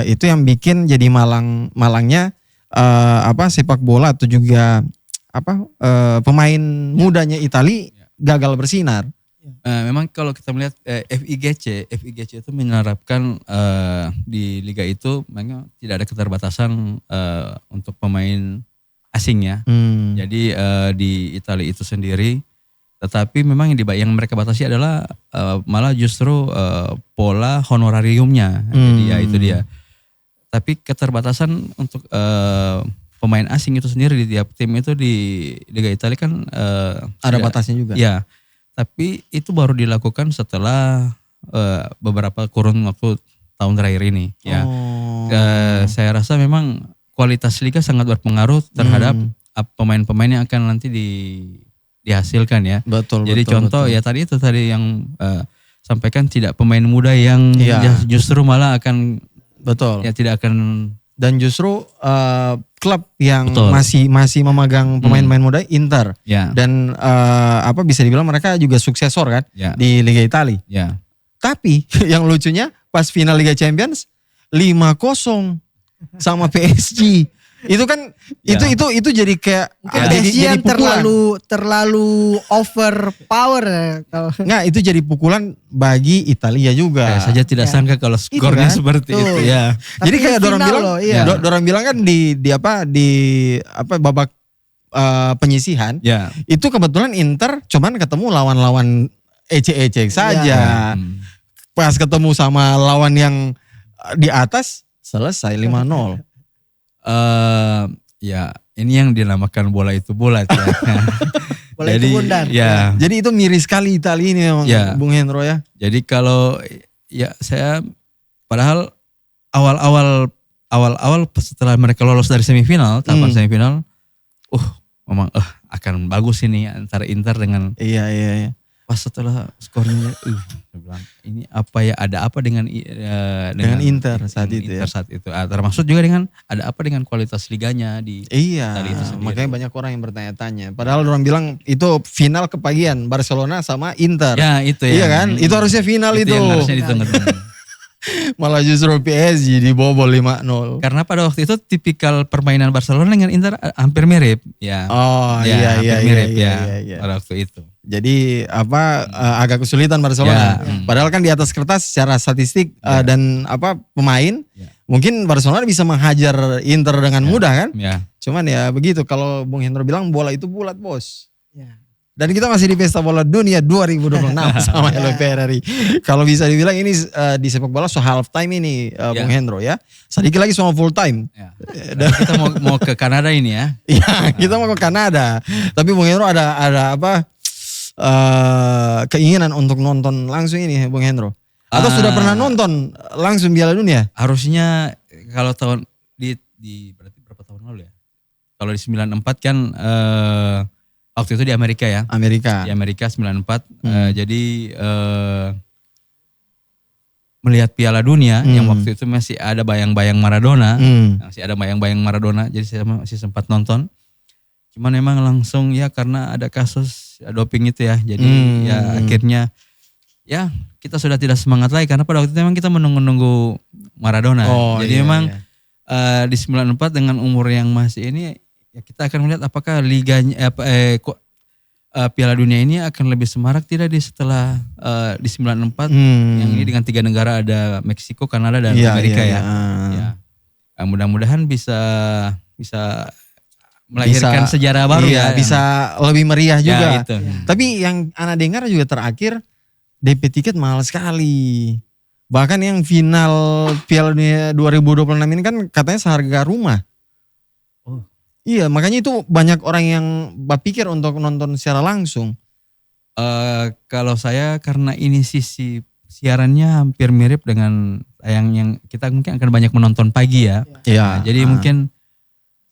itu yang bikin jadi malangnya sepak bola atau juga pemain mudanya Italia gagal bersinar. Memang kalau kita melihat FIGC itu menerapkan di liga itu memang tidak ada keterbatasan untuk pemain asing ya. Jadi di Italia itu sendiri, tetapi memang yang mereka batasi adalah malah justru pola honorariumnya. Jadi ya itu dia. Tapi keterbatasan untuk pemain asing itu sendiri di tiap tim itu di Liga Italia kan Ada batasnya juga. Ya, tapi itu baru dilakukan setelah beberapa kurun waktu tahun terakhir ini. Ya, saya rasa memang kualitas liga sangat berpengaruh terhadap pemain-pemain yang akan nanti dihasilkan ya. Betul. Jadi contoh ya tadi yang sampaikan tidak pemain muda yang justru malah akan betul. ya tidak akan. Dan justru klub yang Betul. masih memegang pemain-pemain muda Inter. Ya. Dan bisa dibilang mereka juga suksesor kan Ya. di Liga Italia. Ya. Tapi yang lucunya pas final Liga Champions 5-0 sama PSG. Itu kan itu jadi kayak PSG yang terlalu overpower kalau. Nggak, itu jadi pukulan bagi Italia juga. Saya saja tidak sangka kalau skornya kan? seperti itu ya. Jadi Tapi kayak dorang final bilang, loh, iya. dorang bilang kan di babak penyisihan, Ya. itu kebetulan Inter cuman ketemu lawan-lawan ecek-ecek saja. Pas ketemu sama lawan yang di atas selesai 5-0. Ya ini yang dinamakan bola itu bulat ya. Bola itu bundar. Ya. Jadi itu miris sekali Italia ini memang, Ya. Bung Hendro ya. Jadi kalau ya saya padahal awal-awal setelah mereka lolos dari semifinal, tahapan semifinal, memang akan bagus ini antara Inter dengan. Iya. Pas setelah skornya, saya bilang ini apa ya, ada apa dengan Inter saat itu ya. Inter saat itu. Termasuk juga dengan ada apa dengan kualitas liganya di Iya, Italia itu sendiri. makanya banyak orang yang bertanya-tanya. Padahal orang bilang itu final kepagian Barcelona sama Inter. Ya itu ya. Iya kan? Itu harusnya final itu. Yang harusnya ditunggu. Malah justru PSG dibobol 5-0. Karena pada waktu itu tipikal permainan Barcelona dengan Inter hampir mirip. Ya. Oh Ya, iya hampir mirip iya. pada waktu itu. Jadi agak kesulitan Barcelona. Ya, Padahal kan di atas kertas secara statistik dan pemain mungkin Barcelona bisa menghajar Inter dengan mudah kan. Ya. Cuman ya begitu, kalau Bung Hendro bilang bola itu bulat bos. Ya. Dan kita masih di Pesta Bola Dunia 2026 sama LPRRI. Kalau bisa dibilang ini di sepak bola so half time ini Bung Hendro ya. Sedikit lagi sama full time. Ya. Kita mau ke Kanada ini ya. Iya, kita mau ke Kanada. Tapi Bung Hendro ada apa keinginan untuk nonton langsung ini Bung Hendro? Atau sudah pernah nonton langsung Piala Dunia? Harusnya kalau tahun di berarti berapa tahun lalu ya? Kalau di 94 kan waktu itu di Amerika ya. Amerika. Di Amerika 94. Jadi melihat Piala Dunia yang waktu itu masih ada bayang-bayang Maradona. Masih ada bayang-bayang Maradona. Jadi saya masih sempat nonton. Cuman emang langsung ya karena ada kasus doping itu ya. Jadi ya akhirnya ya kita sudah tidak semangat lagi. Karena pada waktu itu memang kita menunggu-nunggu Maradona. Jadi memang di 94 dengan umur yang masih ini ya kita akan melihat apakah liganya Piala Dunia ini akan lebih semarak tidak di setelah di 94 yang ini dengan 3 negara ada Meksiko, Kanada dan Amerika ya. Mudah-mudahan bisa melahirkan sejarah baru ya. Bisa lebih meriah juga. Itu. Tapi yang Ana dengar juga terakhir DP tiket mahal sekali. Bahkan yang final Piala Dunia 2026 ini kan katanya seharga rumah. Iya, makanya itu banyak orang yang berpikir untuk nonton secara langsung. Kalau saya karena ini sisi siarannya hampir mirip dengan yang kita mungkin akan banyak menonton pagi ya. Iya. Nah, jadi mungkin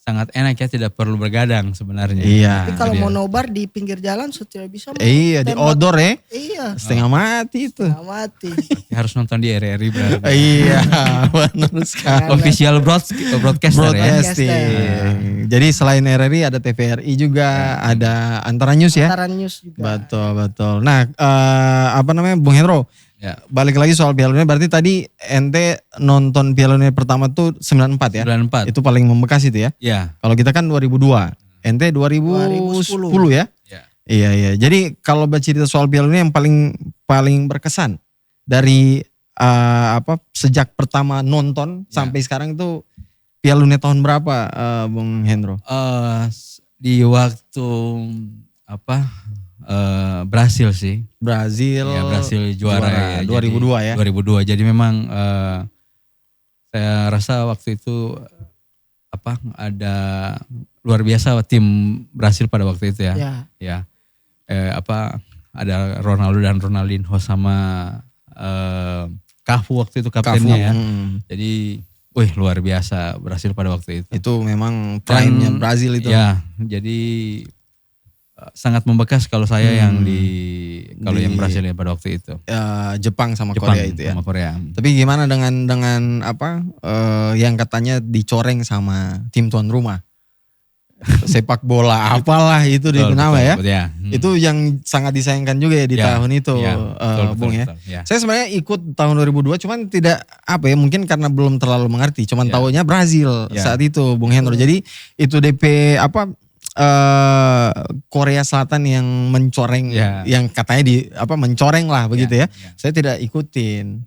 sangat enak ya, tidak perlu bergadang sebenarnya. Iya. Tapi kalau mau nobar di pinggir jalan sudah bisa. Iya, di odor ya. Iya. Setengah mati itu. Setengah mati. Harus nonton di RRI berarti. Iya, benar sekali. Official broadcaster ya. Broadcasting. Jadi selain RRI ada TVRI juga, ada Antara News ya. Antara News juga. Betul. Nah, apa namanya Bung Hendro? Ya. Balik lagi soal Piala Dunia, berarti tadi ente nonton Piala Dunia pertama tuh 94 ya? 94. Itu paling membekas itu ya? Ya. Kalau kita kan 2002, ente 2010 ya? Ya. Iya. Jadi kalau bercerita soal Piala Dunia yang paling berkesan dari sejak pertama nonton sampai sekarang itu Piala Dunia tahun berapa Bung Hendro? Di waktu Brasil sih. Brasil juara ya, 2002 ya. 2002. Jadi memang saya rasa waktu itu ada luar biasa tim Brasil pada waktu itu ya. Ya. Ada Ronaldo dan Ronaldinho sama Cafu waktu itu kaptennya ya. Jadi luar biasa Brasil pada waktu itu. Itu memang prime-nya Brasil itu. Ya, jadi sangat membekas kalau saya yang yang Brasil ya pada waktu itu. Jepang sama Korea itu ya. Sama Korea. Tapi gimana dengan yang katanya dicoreng sama tim tuan rumah? Sepak bola apalah itu di nama ya. Itu yang sangat disayangkan juga ya di tahun itu Bung ya. Saya sebenarnya ikut tahun 2002 cuman tidak mungkin karena belum terlalu mengerti, cuman tahunya Brazil saat itu Bung Hendro. Jadi itu DP Korea Selatan yang mencoreng yang katanya mencoreng lah begitu ya. Saya tidak ikutin.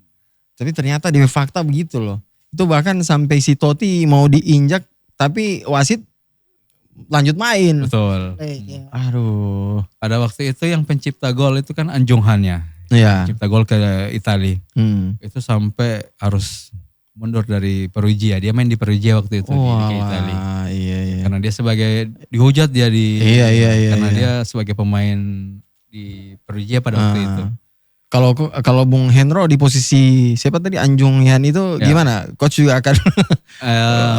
Tapi ternyata di fakta begitu loh. Itu bahkan sampai si Totti mau diinjak tapi wasit lanjut main. Betul. Aduh. Pada waktu itu yang pencipta gol itu kan Anjung Han ya. Iya. Pencipta gol ke Italia. Itu sampai harus mundur dari Perugia. Dia main di Perugia waktu itu di Italia. Iya. Karena dia sebagai dihujat dia karena dia sebagai pemain di Perugia pada waktu itu. Kalau Bung Hendro di posisi siapa tadi Anjung Han itu gimana? Coach juga akan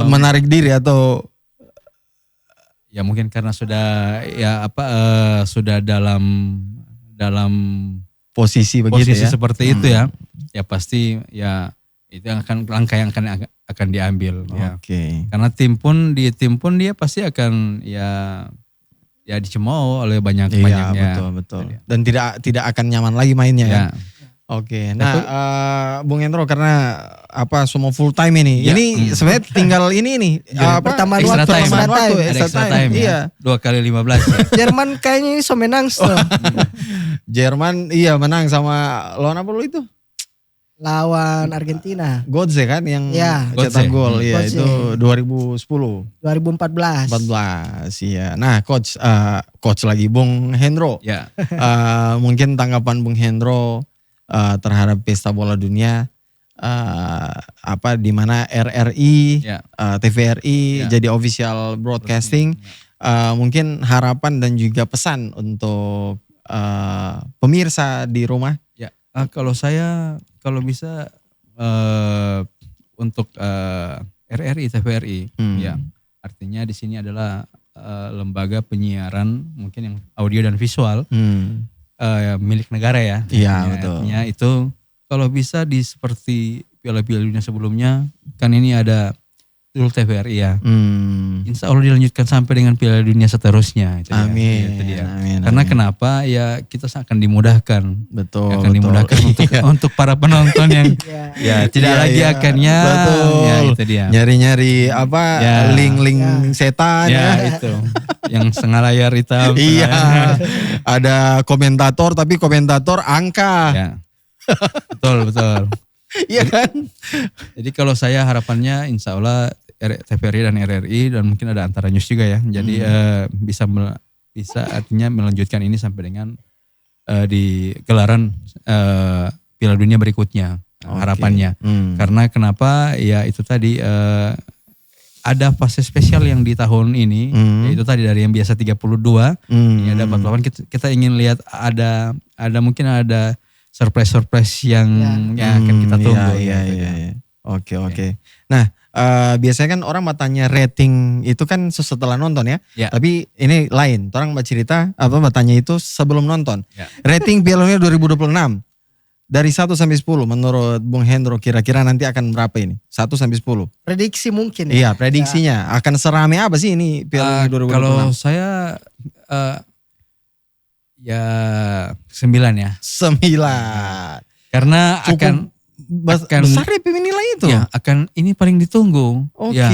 menarik diri atau ya mungkin karena sudah sudah dalam posisi begitu posisi seperti itu ya. Ya pasti ya itu yang langkah yang akan diambil ya. Karena tim pun dia pasti akan ya dicemooh oleh banyak-banyaknya. Iya, betul. Dan tidak akan nyaman lagi mainnya ya. Nah, Bung Hendro karena semua full time ini. Ya. Ini sebenarnya tinggal ini nih pertambahan waktu extra time ya. 2 kali 15 ya. Jerman kayaknya ini menang tuh. Jerman menang sama lawan apa lu itu? lawan Argentina. Götze kan yang Ya. cetak Götze. gol ya Götze. itu 2010. 2014. 14 ya. Nah, coach lagi Bung Hendro. Ya. Mungkin tanggapan Bung Hendro terhadap pesta bola dunia di mana RRI, Ya. TVRI Ya. jadi official broadcasting. Mungkin harapan dan juga pesan untuk pemirsa di rumah. Ya, kalau saya kalau bisa untuk RRI, TVRI, ya artinya di sini adalah lembaga penyiaran mungkin yang audio dan visual milik negara ya. Iya, Ya, betul. artinya itu kalau bisa seperti Piala-Piala Dunia sebelumnya kan ini ada dulu TVRI ya. Insya Allah dilanjutkan sampai dengan Piala Dunia seterusnya. Itu dia. Amin, Itu dia. amin, Karena amin. kenapa ya kita akan dimudahkan. Betul. Akan dimudahkan Iya. untuk para penonton yang ya tidak Iya, lagi iya. akannya. Betul. Ya itu dia. Nyari-nyari Ya. link-link setan Ya itu. Yang setengah layar hitam. Iya. setengah layar- Ada komentator tapi komentator angka. Ya. Betul. Iya kan? Jadi kalau saya harapannya insya Allah TVRI dan RRI dan mungkin ada Antara News juga ya. Jadi bisa artinya melanjutkan ini sampai dengan di gelaran Piala Dunia berikutnya. Harapannya. Karena kenapa ya itu tadi ada fase spesial yang di tahun ini yaitu tadi dari yang biasa 32 ini ada 48 kita ingin lihat ada mungkin ada surprise yang akan kita tunggu. Iya. Oke. Nah, biasanya kan orang bertanya rating itu kan setelah nonton ya. Ya. Tapi ini lain. Orang bercerita bertanya itu sebelum nonton. Ya. Rating Piala Dunia 2026 dari 1 sampai 10 menurut Bung Hendro kira-kira nanti akan berapa ini? 1 sampai 10. Prediksi mungkin. Iya, prediksinya akan serame apa sih ini Piala Dunia 2026? Kalau saya ya 9 ya. 9. Karena Cukup akan besar ya nilai itu. ya akan ini paling ditunggu. Oke. Ya,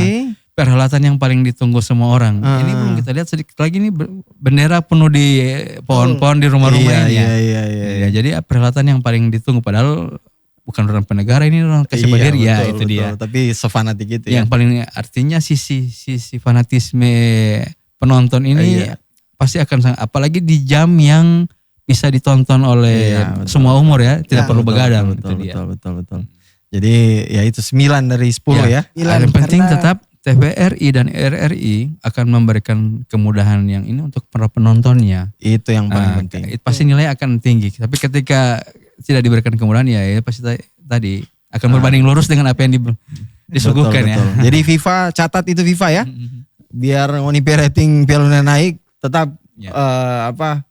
perhelatan yang paling ditunggu semua orang. Ini belum kita lihat sedikit lagi nih bendera penuh di pohon-pohon di rumah-rumah ini ya. Iya. Ya, jadi perhelatan yang paling ditunggu padahal bukan orang penegara ini orang kasih Iya, ya betul, itu dia. Tapi sefanatik itu ya. Yang paling artinya sisi fanatisme penonton ini Iya. pasti akan apalagi di jam yang bisa ditonton oleh Iya, betul. semua umur ya, tidak perlu begadang Betul. itu dia. Jadi ya itu 9 dari 10 ya. Yang penting Karena- tetap TVRI dan RRI akan memberikan kemudahan yang ini untuk para penontonnya. Itu yang paling penting. Pasti nilai akan tinggi. Tapi ketika tidak diberikan kemudahan ya pasti tadi akan berbanding lurus dengan apa yang disuguhkan ya. Betul. Jadi FIFA catat itu FIFA ya. Biar ngoni rating Piala Dunia naik tetap Ya.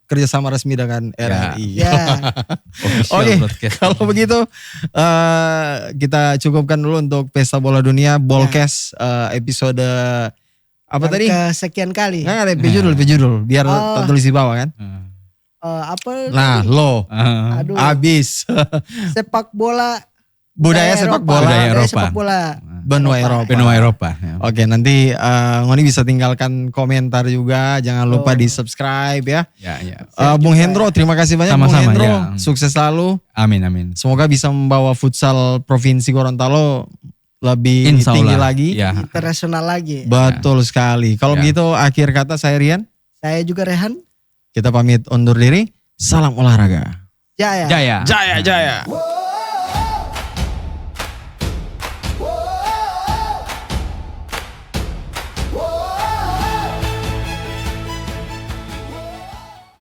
kerjasama resmi dengan RRI. Ya. Official Oke, broadcast. kalau begitu kita cukupkan dulu untuk Pesta Bola Dunia Bolcast episode apa Yang tadi? kesekian kali. Nah, ada judul biar tertulis di bawah kan. Apa? Nah, lo Aduh. abis Sepak bola. budaya sepak bola Budaya Budaya Eropa. sepak bola. benua Eropa. Benua Eropa. Ya. Oke, nanti Ngoni bisa tinggalkan komentar juga, jangan lupa di subscribe ya. Ya. Bung Hendro, terima kasih banyak Bung Sama-sama, Hendro, ya. sukses selalu. Amin. Semoga bisa membawa futsal Provinsi Gorontalo lebih Insya tinggi Allah. lagi. Ya. Internasional lagi. Betul sekali. Kalau Ya. begitu akhir kata saya Rian, Saya juga Rehan. kita pamit undur diri. Salam olahraga. Jaya. Jaya. Jaya.